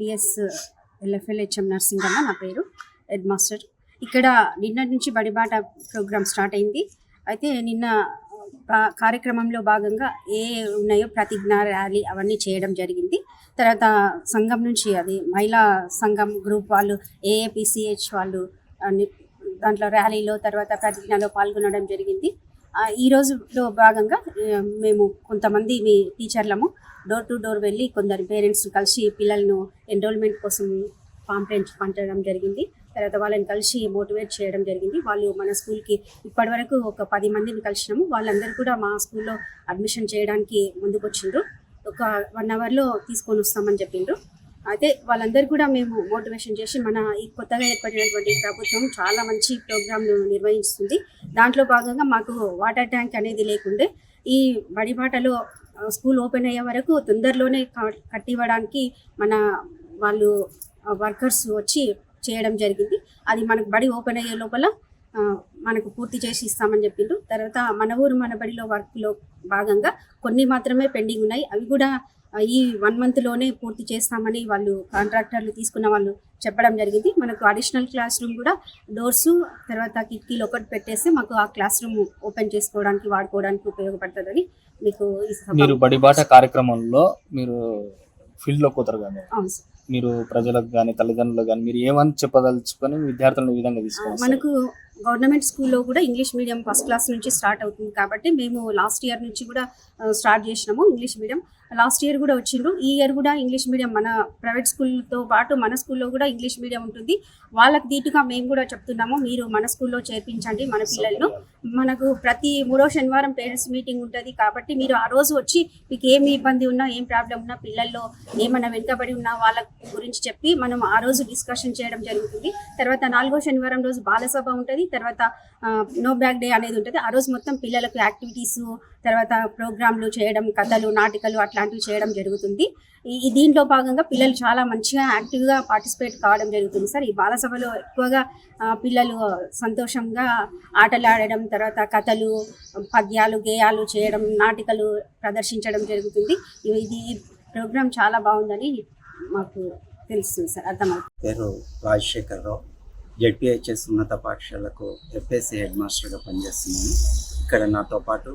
PS LFLHM నర్సింగమ్మ నా పేరు, head master. ఇక్కడ నిన్నటి నుంచి బడిబాట ప్రోగ్రామ్ స్టార్ట్ అయింది. అయితే నిన్న కార్యక్రమంలో భాగంగా ఏ ఉన్నాయో ప్రతిజ్ఞ, ర్యాలీ అవన్నీ చేయడం జరిగింది. తర్వాత సంఘం నుంచి అది మహిళా సంఘం గ్రూప్ వాళ్ళు, ఏఏపిసిహెచ్ వాళ్ళు దాంట్లో ర్యాలీలో తర్వాత ప్రతిజ్ఞలో పాల్గొనడం జరిగింది. ఈ రోజులో భాగంగా మేము కొంతమంది మీ టీచర్లము డోర్ టు డోర్ వెళ్ళి కొందరు పేరెంట్స్ కలిసి పిల్లలను ఎన్రోల్మెంట్ కోసం పాంప్లెంట్స్ పంచడం జరిగింది. తర్వాత వాళ్ళని కలిసి మోటివేట్ చేయడం జరిగింది. వాళ్ళు మన స్కూల్కి ఇప్పటివరకు ఒక 10 మందిని కలిసినాము. వాళ్ళందరూ కూడా మా స్కూల్లో అడ్మిషన్ చేయడానికి ముందుకు వచ్చిండ్రు. ఒక 1 అవర్లో తీసుకొని వస్తామని చెప్పిండ్రు. అయితే వాళ్ళందరూ కూడా మేము మోటివేషన్ చేసి మన ఈ కొత్తగా ఏర్పడినటువంటి ప్రభుత్వం చాలా మంచి ప్రోగ్రాంలు నిర్వహిస్తుంది. దాంట్లో భాగంగా మాకు వాటర్ ట్యాంక్ అనేది లేకుండే ఈ బడిబాటలో స్కూల్ ఓపెన్ అయ్యే వరకు తొందరలోనే కట్టివ్వడానికి మన వాళ్ళు వర్కర్స్ వచ్చి చేయడం జరిగింది. అది మనకు బడి ఓపెన్ అయ్యే లోపల మనకు పూర్తి చేసి ఇస్తామని చెప్పిండ్రు. తర్వాత మన ఊరు మన బడిలో వర్క్లో భాగంగా కొన్ని మాత్రమే పెండింగ్ ఉన్నాయి. అవి కూడా ఈ 1 మంత్లోనే పూర్తి చేస్తామని వాళ్ళు కాంట్రాక్టర్లు తీసుకున్న వాళ్ళు చెప్పడం జరిగింది. మనకు అడిషనల్ క్లాస్ రూమ్ కూడా డోర్స్ తర్వాత కిటికీలు ఒకటి పెట్టేస్తే మాకు ఆ క్లాస్ రూమ్ ఓపెన్ చేసుకోవడానికి వాడుకోవడానికి ఉపయోగపడుతుందని మీకు మీరు బడిబాట కార్యక్రమంలో మీరు ఫీల్డ్లోకి పోతారు కానీ మీరు ప్రజలకు కానీ తల్లిదండ్రులకు కానీ మీరు ఏమని చెప్పదలుచుకొని విద్యార్థులను ఈ విధంగా తీసుకోవాలి? మనకు గవర్నమెంట్ స్కూల్లో కూడా ఇంగ్లీష్ మీడియం ఫస్ట్ క్లాస్ నుంచి స్టార్ట్ అవుతుంది కాబట్టి మేము లాస్ట్ ఇయర్ నుంచి కూడా స్టార్ట్ చేసినాము. ఇంగ్లీష్ మీడియం లాస్ట్ ఇయర్ కూడా వచ్చిండ్రు. ఈ ఇయర్ కూడా ఇంగ్లీష్ మీడియం మన ప్రైవేట్ స్కూల్తో పాటు మన స్కూల్లో కూడా ఇంగ్లీష్ మీడియం ఉంటుంది. వాళ్ళకి దీటుగా మేము కూడా చెప్తున్నాము, మీరు మన స్కూల్లో చేర్పించండి మన పిల్లలను. మనకు ప్రతి 3వ శనివారం పేరెంట్స్ మీటింగ్ ఉంటుంది కాబట్టి మీరు ఆ రోజు వచ్చి మీకు ఏమి ఇబ్బంది ఉన్నా ఏం ప్రాబ్లం ఉన్నా పిల్లల్లో ఏమైనా వెనుకబడి ఉన్నా వాళ్ళ గురించి చెప్పి మనం ఆ రోజు డిస్కషన్ చేయడం జరుగుతుంది. తర్వాత 4వ శనివారం రోజు బాలసభ ఉంటుంది. తర్వాత నో బ్యాగ్ డే అనేది ఉంటుంది. ఆ రోజు మొత్తం పిల్లలకు యాక్టివిటీస్ తర్వాత ప్రోగ్రాంలు చేయడం, కథలు, నాటికలు అట్లాంటివి చేయడం జరుగుతుంది. దీంట్లో భాగంగా పిల్లలు చాలా మంచిగా యాక్టివ్గా పార్టిసిపేట్ కావడం జరుగుతుంది సార్. ఈ బాలసభలో ఎక్కువగా పిల్లలు సంతోషంగా ఆటలు ఆడడం, తర్వాత కథలు, పద్యాలు, గేయాలు చేయడం, నాటికలు ప్రదర్శించడం జరుగుతుంది. ఇది ప్రోగ్రాం చాలా బాగుందని మాకు తెలుస్తుంది సార్, అర్థమవుతుంది. పేరు రాజశేఖరరావు, జెడ్పీహెచ్ఎస్ ఉన్నత పాఠశాలకు ఎఫ్ఎస్సి హెడ్ మాస్టర్గా పనిచేస్తున్నాను. ఇక్కడ నాతో పాటు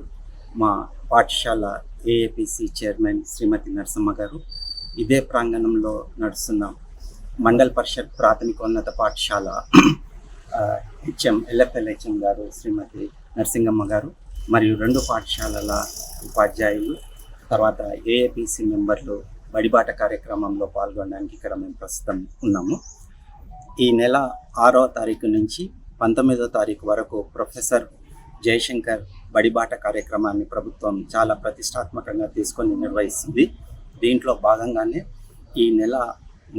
మా పాఠశాల ఏఏపిసి చైర్మన్ శ్రీమతి నరసమ్మ గారు, ఇదే ప్రాంగణంలో నడుస్తున్న మండల్ పరిషత్ ప్రాథమికోన్నత పాఠశాల ఎల్ఎఫ్ఎల్హెచ్ఎం గారు శ్రీమతి నరసింగమ్మ గారు, మరియు 2 పాఠశాలల ఉపాధ్యాయులు, తర్వాత ఏఏపిసి మెంబర్లు బడిబాట కార్యక్రమంలో పాల్గొనడానికి ఇక్కడ మేము ప్రస్తుతం ఉన్నాము. ఈ నెల 6వ తారీఖు నుంచి 19వ తారీఖు వరకు ప్రొఫెసర్ జయశంకర్ బడిబాట కార్యక్రమాన్ని ప్రభుత్వం చాలా ప్రతిష్టాత్మకంగా తీసుకొని నిర్వహిస్తుంది. దీంట్లో భాగంగానే ఈ నెల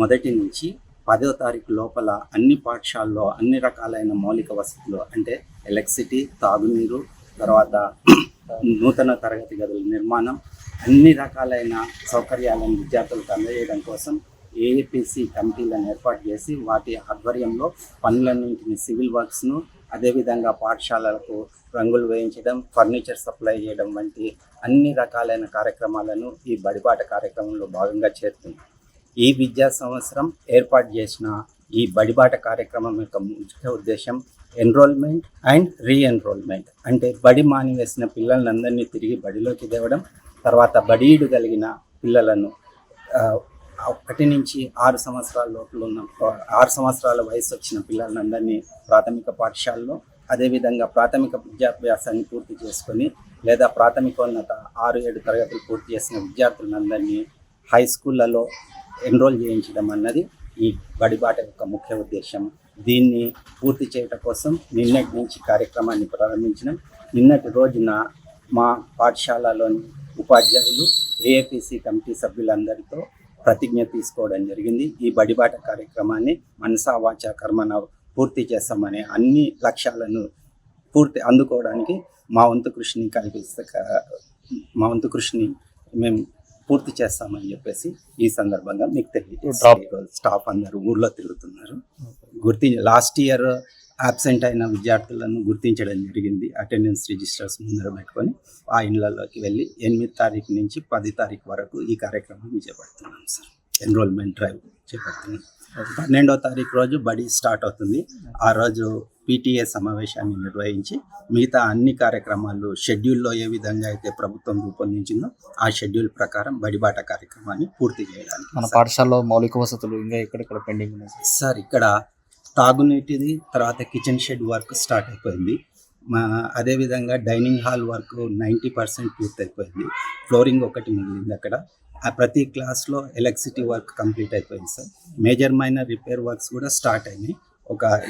1 నుంచి 10వ తారీఖు లోపల అన్ని పాఠశాలలో అన్ని రకాలైన మౌలిక వసతులు అంటే ఎలక్ట్రిసిటీ, తాగునీరు, తర్వాత నూతన తరగతి గదుల నిర్మాణం, అన్ని రకాలైన సౌకర్యాలను విద్యార్థులకు అందజేయడం కోసం ఏఏపిసి కమిటీలను ఏర్పాటు చేసి వాటి ఆధ్వర్యంలో పనులన్నింటినీ సివిల్ వర్క్స్ను, అదేవిధంగా పాఠశాలలకు రంగులు వేయించడం, ఫర్నిచర్ సప్లై చేయడం వంటి అన్ని రకాలైన కార్యక్రమాలను ఈ బడిబాట కార్యక్రమంలో భాగంగా చేరుతుంది. ఈ విద్యా సంవత్సరం ఏర్పాటు చేసిన ఈ బడిబాట కార్యక్రమం యొక్క ముఖ్య ఉద్దేశం ఎన్రోల్మెంట్ అండ్ రీఎన్రోల్మెంట్. అంటే బడి మానివేసిన పిల్లలందరినీ తిరిగి బడిలోకి తేవడం, తర్వాత బడీడు కలిగిన పిల్లలను 1 నుంచి 6 సంవత్సరాల లోపల ఉన్న 6 సంవత్సరాల వయసు వచ్చిన పిల్లలందరినీ ప్రాథమిక పాఠశాలలో, అదేవిధంగా ప్రాథమిక విద్యాభ్యాసాన్ని పూర్తి చేసుకొని లేదా ప్రాథమికోన్నత 6-7 తరగతులు పూర్తి చేసిన విద్యార్థులందరినీ హై స్కూళ్ళలో ఎన్రోల్ చేయించడం అన్నది ఈ బడిబాట యొక్క ముఖ్య ఉద్దేశం. దీన్ని పూర్తి చేయడం కోసం నిన్నటి నుంచి కార్యక్రమాన్ని ప్రారంభించడం. నిన్నటి రోజున మా పాఠశాలలోని ఉపాధ్యాయులు ఏఏపిసి కమిటీ సభ్యులందరితో ప్రతిజ్ఞ తీసుకోవడం జరిగింది. ఈ బడిబాట కార్యక్రమాన్ని మనసా వాచా కర్మన పూర్తి చేస్తామనే అన్ని లక్ష్యాలను అందుకోవడానికి మా వంతు కృషిని మేము పూర్తి చేస్తామని చెప్పేసి ఈ సందర్భంగా మీకు తెలియజేస్తాం. స్టాఫ్ అందరూ ఊర్లో తిరుగుతున్నారు. లాస్ట్ ఇయర్ అబ్సెంట్ అయిన విద్యార్థులను గుర్తించడం జరిగింది. అటెండెన్స్ రిజిస్టర్స్ ముందర పెట్టుకొని ఆ ఇళ్లలోకి వెళ్ళి 8 తారీఖు నుంచి 10 తారీఖు వరకు ఈ కార్యక్రమాన్ని చేపడుతున్నాం సార్. ఎన్రోల్మెంట్ డ్రైవ్ చేపడుతున్నాం. 12వ తారీఖు రోజు బడి స్టార్ట్ అవుతుంది. ఆ రోజు PTA సమావేశాన్ని నిర్వహించి మిగతా అన్ని కార్యక్రమాలు షెడ్యూల్లో ఏ విధంగా అయితే ప్రభుత్వం రూపొందించిందో ఆ షెడ్యూల్ ప్రకారం బడిబాట కార్యక్రమాన్ని పూర్తి చేయడానికి. మన పాఠశాలలో మౌలిక వసతులు ఇంకా ఎక్కడెక్కడ పెండింగ్ ఉన్నాయి సార్? సార్ ఇక్కడ తాగునీటిది, తర్వాత కిచెన్ షెడ్ వర్క్ స్టార్ట్ అయిపోయింది. అదేవిధంగా డైనింగ్ హాల్ వర్క్ 90% పూర్తయిపోయింది. ఫ్లోరింగ్ ఒకటి మిగిలింది అక్కడ. ఆ ప్రతి క్లాస్లో ఎలక్ట్రిసిటీ వర్క్ కంప్లీట్ అయిపోయింది sir. Major minor repair works కూడా స్టార్ట్ అయినాయి.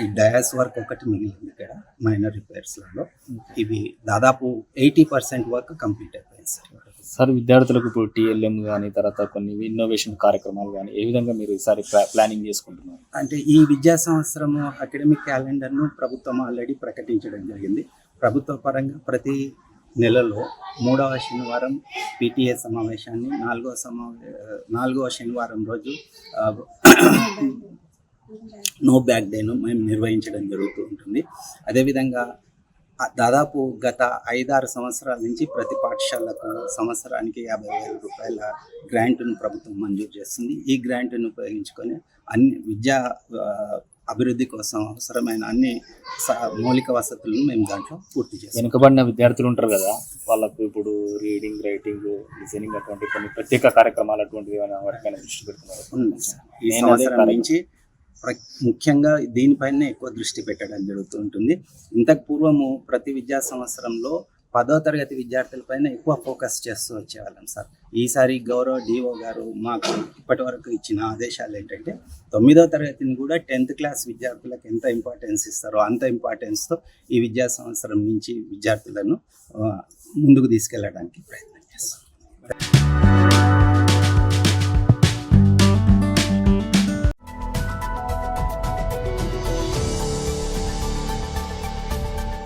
ఈ డయాస్ వర్క్ ఒకటి మిగిలింది ఇక్కడ మైనర్ రిపేర్స్లలో. ఇవి దాదాపు 80% వర్క్ కంప్లీట్ అయిపోయింది సార్. సార్ విద్యార్థులకు ఇప్పుడు TLM కానీ తర్వాత కొన్ని ఇన్నోవేషన్ కార్యక్రమాలు కానీ ఏ విధంగా మీరు ఈసారి ప్లానింగ్ చేసుకుంటున్నారు? అంటే ఈ విద్యా సంవత్సరము అకాడమిక్ క్యాలెండర్ను ప్రభుత్వం ఆల్రెడీ ప్రకటించడం జరిగింది. ప్రభుత్వ పరంగా ప్రతి నెలలో 3వ శనివారం PTA సమావేశాన్ని, 4వ శనివారం రోజు నో బ్యాక్ డేను మేము నిర్వహించడం జరుగుతూ ఉంటుంది. అదేవిధంగా దాదాపు గత 5-6 సంవత్సరాల నుంచి ప్రతి పాఠశాలకు సంవత్సరానికి 50,000 రూపాయల గ్రాంట్ను ప్రభుత్వం మంజూరు చేస్తుంది. ఈ గ్రాంట్ను ఉపయోగించుకొని అన్ని విద్యా అభివృద్ధి కోసం అవసరమైన అన్ని మౌలిక వసతులను మేము దాంట్లో పూర్తి చేస్తాం. వెనుకబడిన విద్యార్థులు ఉంటారు కదా, వాళ్ళకు ఇప్పుడు రీడింగ్, రైటింగ్, లిజనింగ్ అటువంటి కొన్ని ప్రత్యేక కార్యక్రమాలు అటువంటివి వాటిపైన దృష్టి పెడుతున్నారు. ఉంది సార్. ఈ సంవత్సరం నుంచి ముఖ్యంగా దీనిపైన ఎక్కువ దృష్టి పెట్టడం జరుగుతూ ఉంటుంది. ఇంతకు పూర్వము ప్రతి విద్యా సంవత్సరంలో 10వ తరగతి విద్యార్థులపైన ఎక్కువ ఫోకస్ చేస్తూ వచ్చేవాళ్ళం సార్. ఈసారి గౌరవ DO గారు మాకు ఇప్పటి వరకు ఇచ్చిన ఆదేశాలు ఏంటంటే 9వ తరగతిని కూడా 10th క్లాస్ విద్యార్థులకు ఎంత ఇంపార్టెన్స్ ఇస్తారో అంత ఇంపార్టెన్స్తో ఈ విద్యా సంవత్సరం నుంచి విద్యార్థులను ముందుకు తీసుకెళ్ళడానికి ప్రయత్నం చేస్తాం.